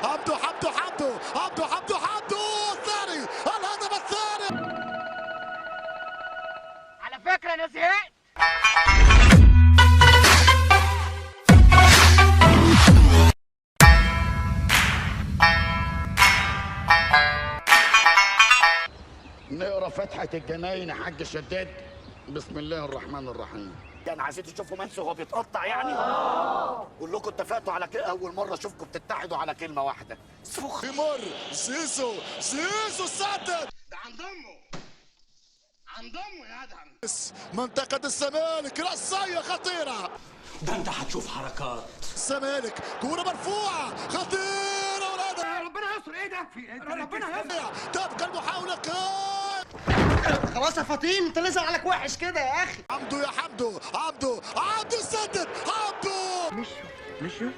عبده حمدو حمدو عبده حمدو حمدو الثاني، الهدف الثاني. على فكرة أنا زهقت. نقرا فتحة الجناين يا حاج شداد. بسم الله الرحمن الرحيم. يعني عايزين تشوفوا منسي وهو بيتقطع يعني؟ كلكم اتفقتوا على كده، اول مره اشوفكم بتتحدوا على كلمه واحده. سفخ بيمر زيزو سدد. ده عند امه، عند امه يا ادهم. منطقة الزمالك، رأسية خطيرة. ده انت هتشوف حركات. الزمالك كورة مرفوعة خطيرة والهدف. ربنا يستر. إيه ده؟ في إيه؟ ربنا يستر. تبقى المحاولة خلاص يا فطين، أنت نزل عليك وحش كده يا أخي. عبده يا حمدو عبده سدد عبده. مشوا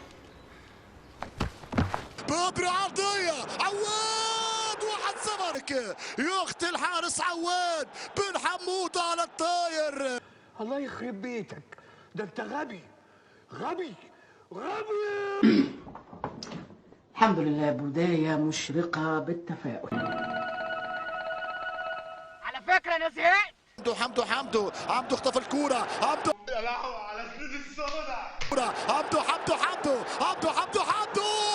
بابري عرضية عواد 1-0. يخطي الحارس عواد بن حمود على الطاير. الله يخرب بيتك، ده انت غبي غبي غبي. الحمد لله، بداية مشرقة بالتفاؤل. على فكرة أنا زهقت. حمدو عبده اخطف الكورة. عبده يا لهوي على سنين السودا. عبده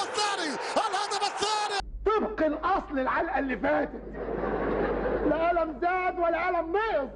الثاني، الهدف الثاني. طبق الاصل العلقه اللي فاتت، لا قلم زاد ولا قلم نقص.